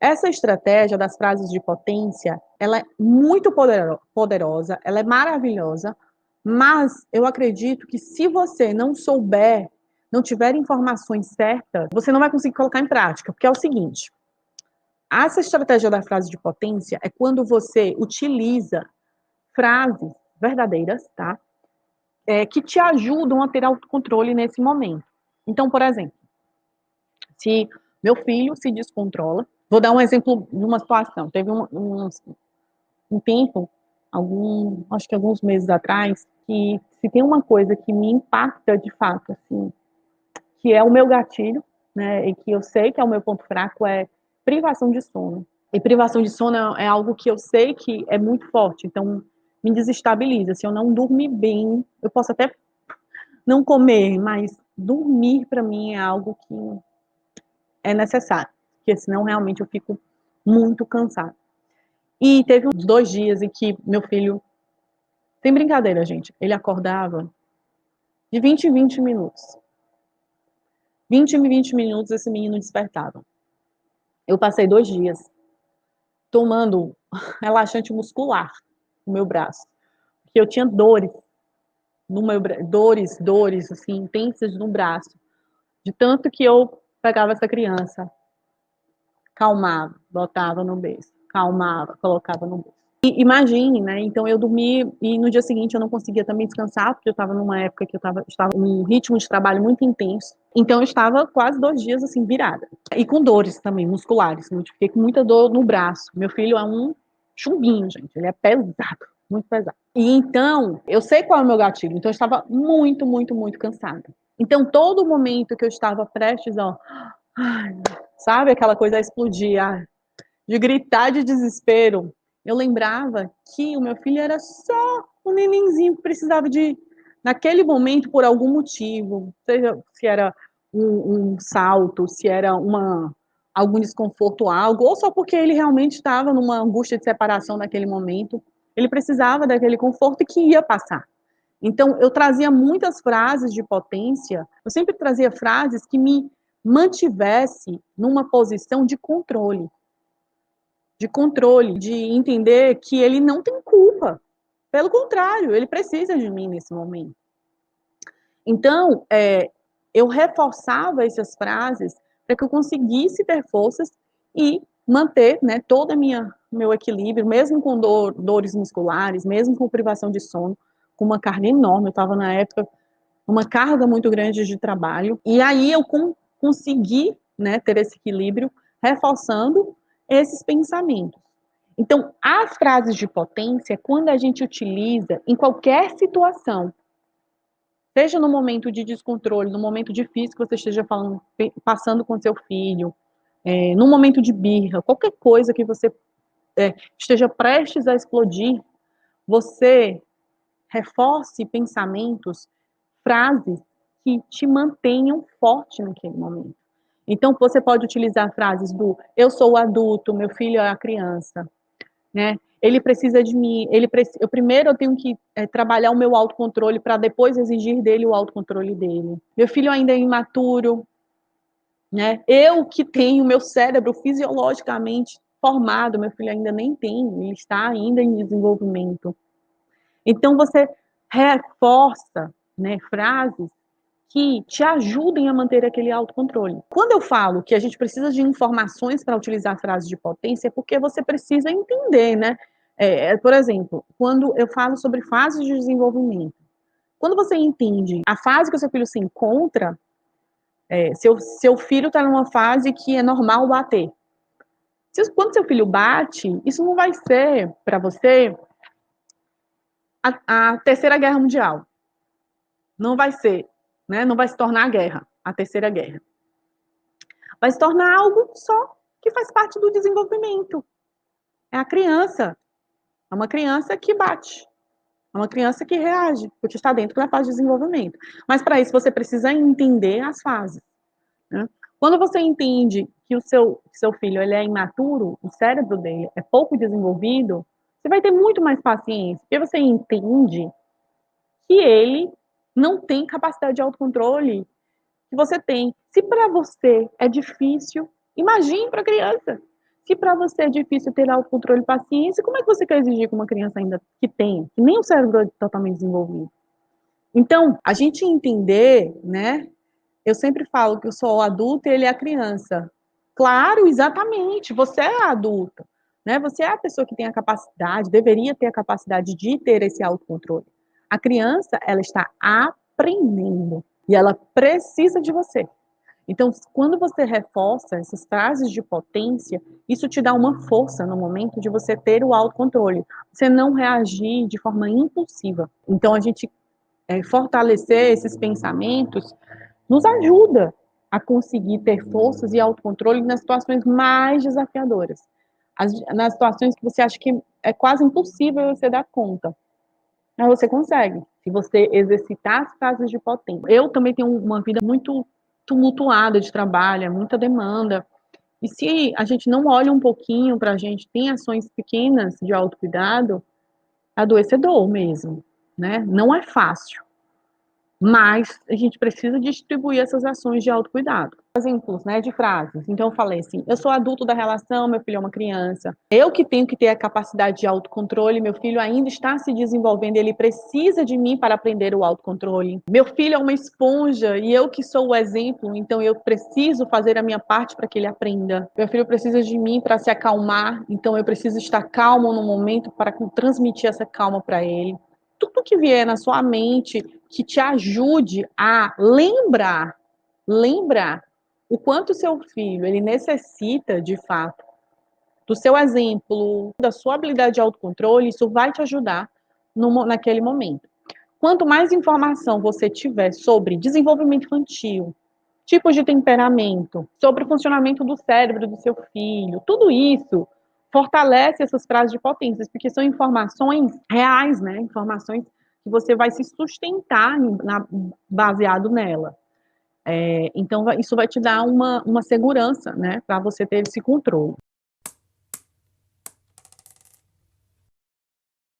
Essa estratégia das frases de potência, ela é muito poderosa, ela é maravilhosa, mas eu acredito que se você não souber, não tiver informações certas, você não vai conseguir colocar em prática, porque é o seguinte, essa estratégia da frase de potência é quando você utiliza frases verdadeiras, tá? Que te ajudam a ter autocontrole nesse momento. Então, por exemplo, se meu filho se descontrola, vou dar um exemplo de uma situação. Teve um tempo, acho que alguns meses atrás, que se tem uma coisa que me impacta de fato, assim, que é o meu gatilho, né, e que eu sei que é o meu ponto fraco, é privação de sono. E privação de sono é algo que eu sei que é muito forte, então me desestabiliza. Se eu não dormir bem, eu posso até não comer, mas dormir para mim é algo que é necessário, porque senão realmente eu fico muito cansada. E teve uns 2 dias em que meu filho, sem brincadeira, gente, ele acordava de 20 em 20 minutos. 20 em 20 minutos esse menino despertava. Eu passei 2 dias tomando relaxante muscular no meu braço, porque eu tinha dores no meu dores assim intensas no braço, de tanto que eu pegava essa criança, calmava, botava no berço, calmava, colocava no berço. E imagine, né? Então eu dormi e no dia seguinte eu não conseguia também descansar, porque eu estava numa época que eu estava num ritmo de trabalho muito intenso. Então eu estava quase 2 dias assim virada. E com dores também musculares, né? Fiquei com muita dor no braço. Meu filho é um chumbinho, gente. Ele é pesado, muito pesado. E então, eu sei qual é o meu gatilho. Então eu estava muito, muito, muito cansada. Então todo momento que eu estava prestes, ó, sabe aquela coisa a explodir, de gritar de desespero, eu lembrava que o meu filho era só um nenenzinho que precisava de, naquele momento, por algum motivo, seja se era um salto, se era algum desconforto, algo, ou só porque ele realmente estava numa angústia de separação naquele momento, ele precisava daquele conforto que ia passar. Então, eu trazia muitas frases de potência, eu sempre trazia frases que me mantivesse numa posição de entender que ele não tem culpa. Pelo contrário, ele precisa de mim nesse momento. Então, eu reforçava essas frases para que eu conseguisse ter forças e manter, né, todo meu equilíbrio, mesmo com dores musculares, mesmo com privação de sono, com uma carga enorme. Eu estava, na época, uma carga muito grande de trabalho. E aí eu consegui, né, ter esse equilíbrio, reforçando esses pensamentos. Então, as frases de potência, quando a gente utiliza em qualquer situação, seja no momento de descontrole, no momento difícil que você esteja passando com seu filho, no momento de birra, qualquer coisa que você esteja prestes a explodir, você reforce pensamentos, frases que te mantenham forte naquele momento. Então, você pode utilizar frases do eu sou o adulto, meu filho é a criança, né? Ele precisa de mim, primeiro eu tenho que trabalhar o meu autocontrole para depois exigir dele o autocontrole dele. Meu filho ainda é imaturo, né? Eu que tenho meu cérebro fisiologicamente formado, meu filho ainda nem tem, ele está ainda em desenvolvimento. Então você reforça, né, frases que te ajudem a manter aquele autocontrole. Quando eu falo que a gente precisa de informações para utilizar frases de potência, é porque você precisa entender, né? Por exemplo, quando eu falo sobre fases de desenvolvimento, quando você entende a fase que o seu filho se encontra, seu filho está numa fase que é normal bater. Quando seu filho bate, isso não vai ser para você a Terceira Guerra Mundial. Não vai ser, né? Não vai se tornar a guerra, a Terceira Guerra. Vai se tornar algo só que faz parte do desenvolvimento. É a criança. É uma criança que bate. É uma criança que reage, porque está dentro da fase de desenvolvimento. Mas para isso você precisa entender as fases. Né? Quando você entende que o seu filho ele é imaturo, o cérebro dele é pouco desenvolvido, você vai ter muito mais paciência, porque você entende que ele não tem capacidade de autocontrole que você tem. Se para você é difícil, imagine para a criança. Se para você é difícil ter autocontrole e paciência, como é que você quer exigir que uma criança ainda que tenha, que nem o cérebro é totalmente desenvolvido? Então, a gente entender, né, eu sempre falo que eu sou o adulto e ele é a criança. Claro, exatamente, você é a adulta, né, você é a pessoa que tem a capacidade, deveria ter a capacidade de ter esse autocontrole. A criança, ela está aprendendo e ela precisa de você. Então, quando você reforça essas frases de potência, isso te dá uma força no momento de você ter o autocontrole, você não reagir de forma impulsiva. Então, a gente fortalecer esses pensamentos nos ajuda a conseguir ter forças e autocontrole nas situações mais desafiadoras, nas situações que você acha que é quase impossível você dar conta. Mas você consegue, se você exercitar as frases de potência. Eu também tenho uma vida muito tumultuada de trabalho, é muita demanda. E se a gente não olha um pouquinho para a gente, tem ações pequenas de autocuidado, é adoecedor mesmo, né? Não é fácil. Mas a gente precisa distribuir essas ações de autocuidado. Exemplos, né, de frases. Então eu falei assim: eu sou adulto da relação, meu filho é uma criança. Eu que tenho que ter a capacidade de autocontrole, meu filho ainda está se desenvolvendo, ele precisa de mim para aprender o autocontrole. Meu filho é uma esponja e eu que sou o exemplo, então eu preciso fazer a minha parte para que ele aprenda. Meu filho precisa de mim para se acalmar, então eu preciso estar calmo no momento para transmitir essa calma para ele. Tudo que vier na sua mente que te ajude a lembrar o quanto seu filho ele necessita, de fato, do seu exemplo, da sua habilidade de autocontrole, isso vai te ajudar naquele momento. Quanto mais informação você tiver sobre desenvolvimento infantil, tipos de temperamento, sobre o funcionamento do cérebro do seu filho, tudo isso fortalece essas frases de potências, porque são informações reais, né? Informações que você vai se sustentar baseado nela. Então, isso vai te dar uma segurança, né? Para você ter esse controle.